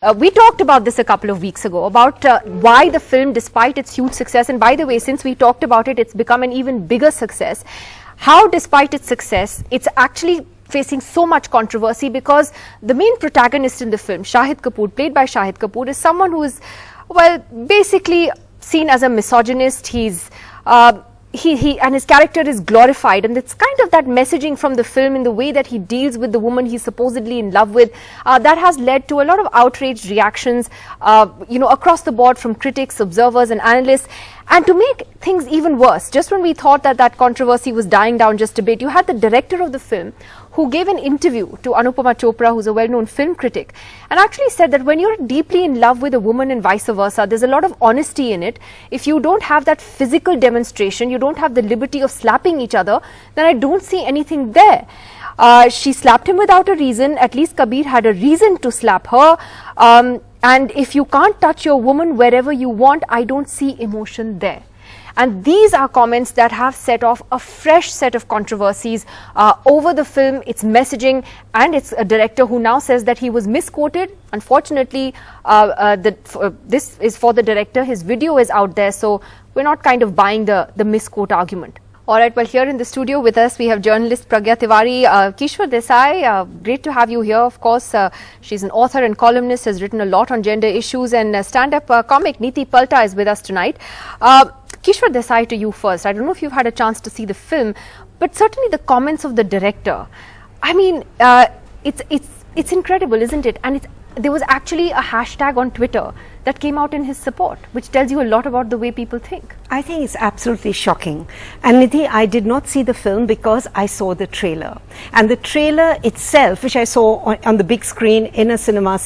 We talked about this a couple of weeks ago, about why the film, despite its huge success, and by the way, since we talked about it, it's become an even bigger success, how despite its success, it's actually facing so much controversy because the main protagonist in the film, Shahid Kapoor, played by Shahid Kapoor, is someone who is, well, basically seen as a misogynist. He's he and his character is glorified, and it's kind of that messaging from the film in the way that he deals with the woman he's supposedly in love with that has led to a lot of outraged reactions across the board from critics, observers and analysts. And to make things even worse, just when we thought that that controversy was dying down just a bit, you had the director of the film who gave an interview to Anupama Chopra, who's a well-known film critic, and actually said that when you're deeply in love with a woman and vice versa, there's a lot of honesty in it. If you don't have that physical demonstration, you don't have the liberty of slapping each other, then I don't see anything there. She slapped him without a reason. At least Kabir had a reason to slap her. And if you can't touch your woman wherever you want, I don't see emotion there. And these are comments that have set off a fresh set of controversies over the film, its messaging, and its director, who now says that he was misquoted. Unfortunately, this is for the director. His video is out there, so we're not kind of buying the misquote argument. All right, well, here in the studio with us, we have journalist Pragya Tiwari. Kishwar Desai, great to have you here. Of course, she's an author and columnist, has written a lot on gender issues, and stand-up comic Neeti Palta is with us tonight. Kishwar Desai, to you first. I don't know if you've had a chance to see the film, but certainly the comments of the director, I mean, it's incredible, isn't it? And there was actually a hashtag on Twitter that came out in his support, which tells you a lot about the way people think. I think it's absolutely shocking. And Nidhi, I did not see the film because I saw the trailer. And the trailer itself, which I saw on the big screen in a cinema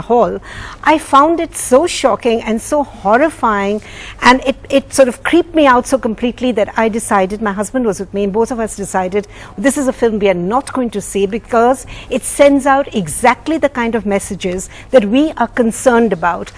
hall, I found it so shocking and so horrifying, and it sort of creeped me out so completely that I decided, my husband was with me, and both of us decided this is a film we are not going to see because it sends out exactly the kind of messages that we are concerned about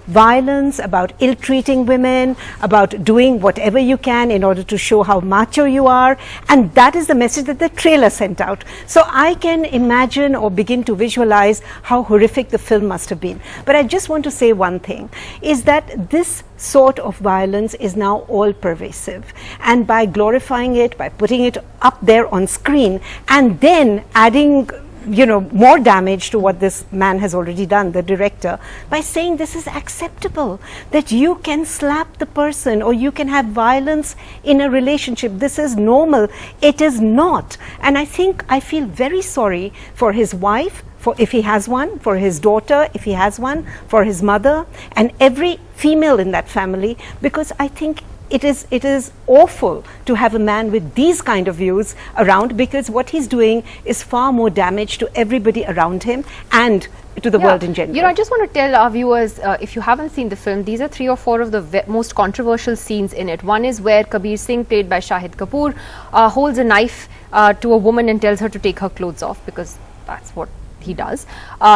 violence, about ill-treating women, about doing whatever you can in order to show how macho you are, and that is the message that the trailer sent out. So I can imagine or begin to visualize how horrific the film must have been. But I just want to say one thing, is that this sort of violence is now all pervasive, and by glorifying it, by putting it up there on screen, and then adding more damage to what this man has already done, the director, by saying this is acceptable, that you can slap the person or you can have violence in a relationship. This is normal. It is not. And I feel very sorry for his wife, if he has one, for his daughter, if he has one, for his mother, and every female in that family, because I think it is awful to have a man with these kind of views around, because what he's doing is far more damage to everybody around him and to the world in general. I just want to tell our viewers, if you haven't seen the film, these are 3 or 4 of the most controversial scenes in it. One is where Kabir Singh, played by Shahid Kapoor, holds a knife to a woman and tells her to take her clothes off, because that's what he does.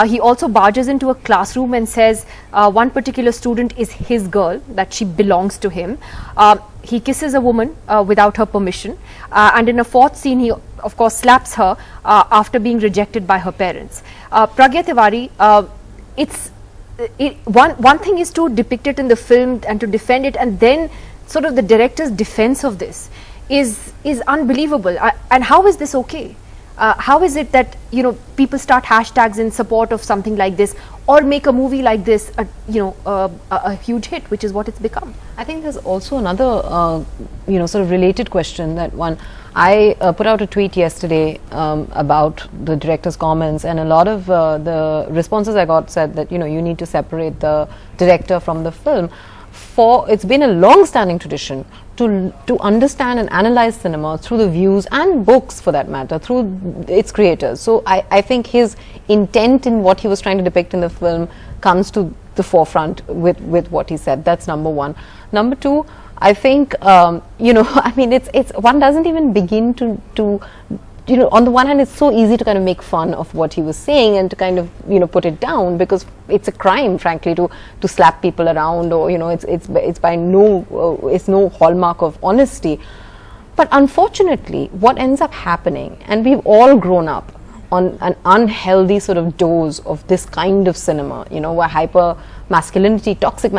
He also barges into a classroom and says one particular student is his girl, that she belongs to him. He kisses a woman without her permission, and in a 4th scene he of course slaps her after being rejected by her parents. Pragya Tiwari, one thing is to depict it in the film and to defend it, and then sort of the director's defense of this is unbelievable. And how is this okay? How is it that people start hashtags in support of something like this, or make a movie like this a huge hit, which is what it's become? I think there's also another sort of related question. That one, I put out a tweet yesterday about the director's comments, and a lot of the responses I got said that you need to separate the director from the film. It's been a long-standing tradition to understand and analyze cinema through the views, and books for that matter, through its creators. So I think his intent in what he was trying to depict in the film comes to the forefront with what he said. That's number one. Number two, I think I mean, it's one doesn't even begin to on the one hand, it's so easy to kind of make fun of what he was saying and to kind of put it down, because it's a crime, frankly, to slap people around, or it's by it's no hallmark of honesty. But unfortunately, what ends up happening, and we've all grown up on an unhealthy sort of dose of this kind of cinema, you know, where hyper masculinity, toxic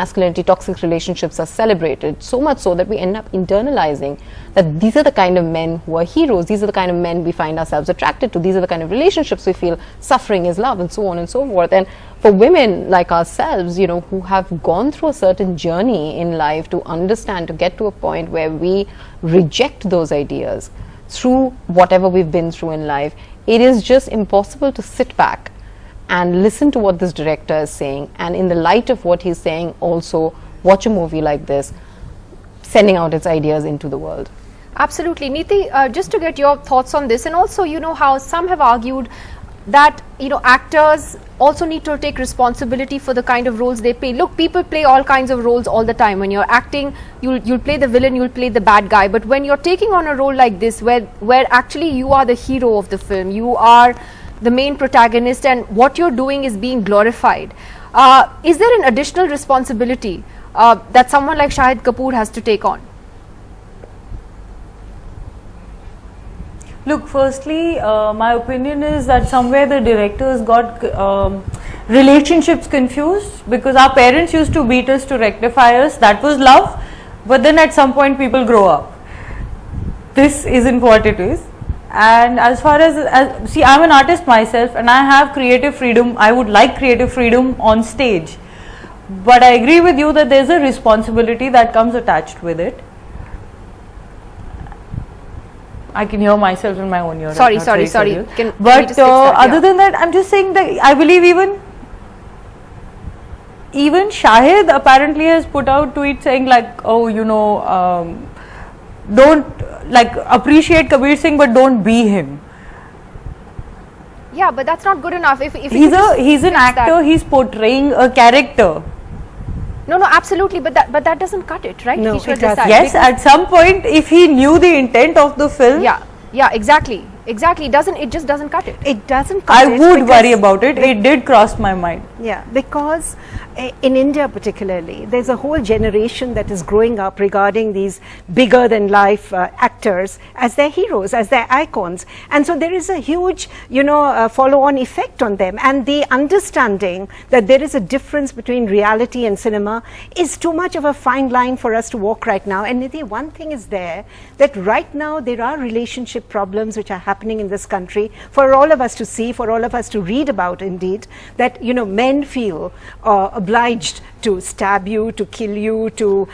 relationships are celebrated, so much so that we end up internalizing that these are the kind of men who are heroes, these are the kind of men we find ourselves attracted to, these are the kind of relationships we feel suffering is love, and so on and so forth. And for women like ourselves, you know, who have gone through a certain journey in life to understand, to get to a point where we reject those ideas through whatever we've been through in life, it is just impossible to sit back and listen to what this director is saying, and in the light of what he's saying, also watch a movie like this, sending out its ideas into the world. Absolutely. Neeti, just to get your thoughts on this, and also, you know, how some have argued that, you know, actors also need to take responsibility for the kind of roles they play. Look, people play all kinds of roles all the time. When you're acting, you'll play the villain, you'll play the bad guy. But when you're taking on a role like this, where actually you are the hero of the film, you are the main protagonist, and what you're doing is being glorified, is there an additional responsibility that someone like Shahid Kapoor has to take on? Look, firstly, my opinion is that somewhere the directors got relationships confused, because our parents used to beat us to rectify us. That was love. But then at some point people grow up. This isn't what it is. And as far as see, I'm an artist myself and I have creative freedom. I would like creative freedom on stage. But I agree with you that there's a responsibility that comes attached with it. I can hear myself in my own ear. Sorry. But other than that, I'm just saying that I believe even Shahid apparently has put out tweets saying like, oh, you know, don't like appreciate Kabir Singh, but don't be him. Yeah, but that's not good enough. If he's an actor, he's portraying a character. No, absolutely, but that doesn't cut it, right? No, He should it doesn't. decide. Yes, at some point, if he knew the intent of the film, yeah, exactly. It just doesn't cut it. It doesn't cut I it would because- worry about it. It did cross my mind. Yeah, because in India particularly, there's a whole generation that is growing up regarding these bigger than life actors as their heroes, as their icons. And so there is a huge, you know, follow-on effect on them. And the understanding that there is a difference between reality and cinema is too much of a fine line for us to walk right now. And Nidhi, one thing is there, that right now there are relationship problems which are happening in this country for all of us to see, for all of us to read about indeed, that, you know, men feel obliged to stab you, to kill you, to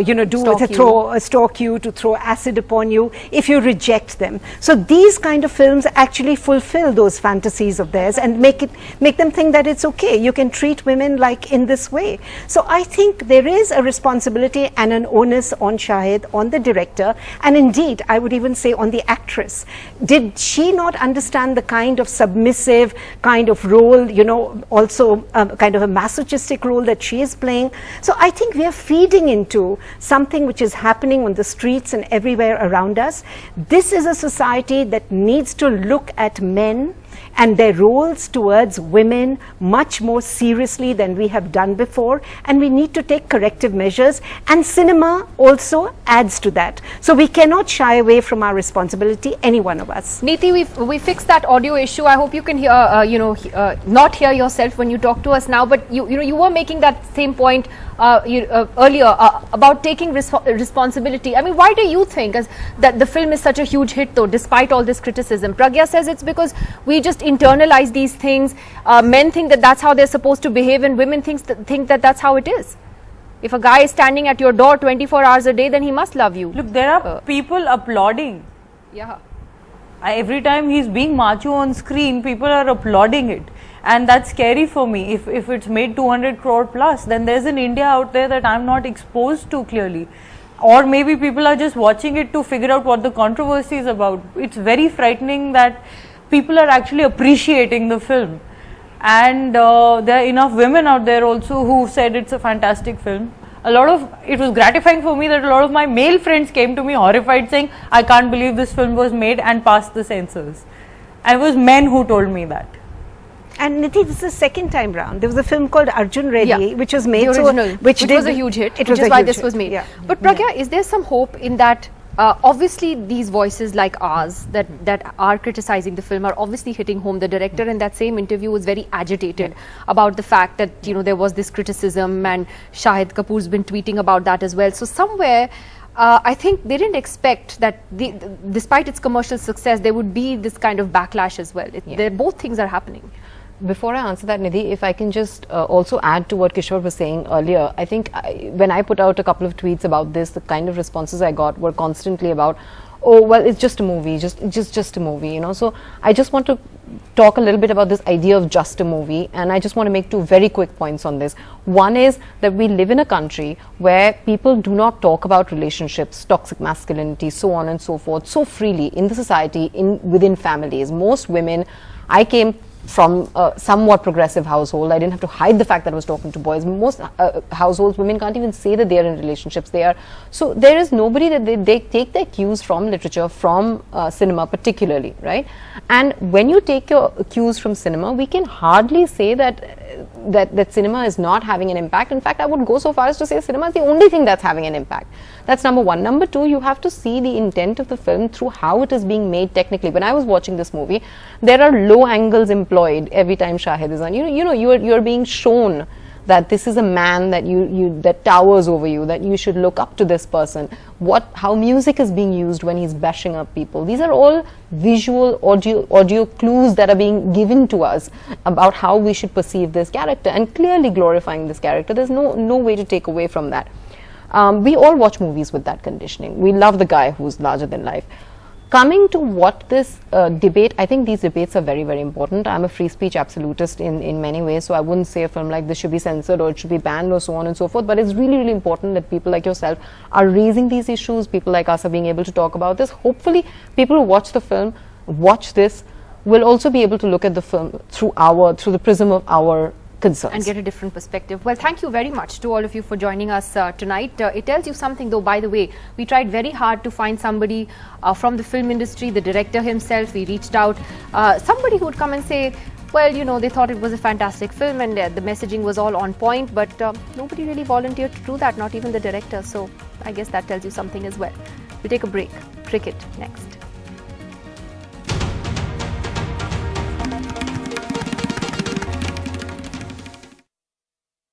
you know, stalk you, to throw acid upon you if you reject them. So these kind of films actually fulfill those fantasies of theirs and make them think that it's okay, you can treat women like in this way. So I think there is a responsibility and an onus on Shahid, on the director, and indeed I would even say on the actress. Did she not understand the kind of submissive kind of role, you know, also kind of a masochistic role that she is playing? So I think we are feeding into something which is happening on the streets and everywhere around us. This is a society that needs to look at men and their roles towards women much more seriously than we have done before, and we need to take corrective measures, and cinema also adds to that. So we cannot shy away from our responsibility, any one of us. Neeti, we fixed that audio issue. I hope you can hear, not hear yourself when you talk to us now, but you were making that same point earlier about taking responsibility. I mean, why do you think that the film is such a huge hit though, despite all this criticism? Pragya says it's because we just internalize these things. Men think that that's how they're supposed to behave, and women think that that's how it is. If a guy is standing at your door 24 hours a day, then he must love you. Look, there are people applauding. Yeah. Every time he's being macho on screen, people are applauding it. And that's scary for me. If it's made 200 crore plus, then there's an India out there that I'm not exposed to clearly. Or maybe people are just watching it to figure out what the controversy is about. It's very frightening that people are actually appreciating the film. And there are enough women out there also who said it's a fantastic film. It was gratifying for me that a lot of my male friends came to me horrified saying, I can't believe this film was made and passed the censors. And it was men who told me that. And Nidhi, this is the second time round. There was a film called Arjun Reddy, which was made, the original, which was a huge hit, which is why this was made. Yeah. But Pragya, is there some hope in that obviously these voices like ours that are criticizing the film are obviously hitting home. The director in that same interview was very agitated about the fact that, you know, there was this criticism, and Shahid Kapoor's been tweeting about that as well. So somewhere I think they didn't expect that despite its commercial success there would be this kind of backlash as well. Both things are happening. Before I answer that, Nidhi, if I can just also add to what Kishore was saying earlier, I think when I put out a couple of tweets about this, the kind of responses I got were constantly about, oh, well, it's just a movie, just a movie, you know. So I just want to talk a little bit about this idea of just a movie, and I just want to make two very quick points on this. One is that we live in a country where people do not talk about relationships, toxic masculinity, so on and so forth, so freely in the society, within families. Most women, I came from a somewhat progressive household. I didn't have to hide the fact that I was talking to boys. Most households, women can't even say that they are in relationships. So there is nobody that they take their cues from literature, from cinema particularly, right? And when you take your cues from cinema, we can hardly say that cinema is not having an impact. In fact, I would go so far as to say cinema is the only thing that's having an impact. That's number one. Number two, you have to see the intent of the film through how it is being made technically. When I was watching this movie, there are low angles employed every time Shahid is on. You're being shown that this is a man that that towers over you, that you should look up to this person. How music is being used when he's bashing up people. These are all visual audio clues that are being given to us about how we should perceive this character, and clearly glorifying this character. There's no way to take away from that. We all watch movies with that conditioning. We love the guy who's larger than life. Coming to what this debate, I think these debates are very, very important. I'm a free speech absolutist in many ways, so I wouldn't say a film like this should be censored or it should be banned or so on and so forth, but it's really, really important that people like yourself are raising these issues, people like us are being able to talk about this. Hopefully, people who watch the film, watch this, will also be able to look at the film through the prism of our concerns. And get a different perspective. Well, thank you very much to all of you for joining us tonight. It tells you something, though, by the way. We tried very hard to find somebody from the film industry, the director himself. We reached out, somebody who would come and say, well, you know, they thought it was a fantastic film and the messaging was all on point, but nobody really volunteered to do that, not even the director. So I guess that tells you something as well. We take a break. Cricket next.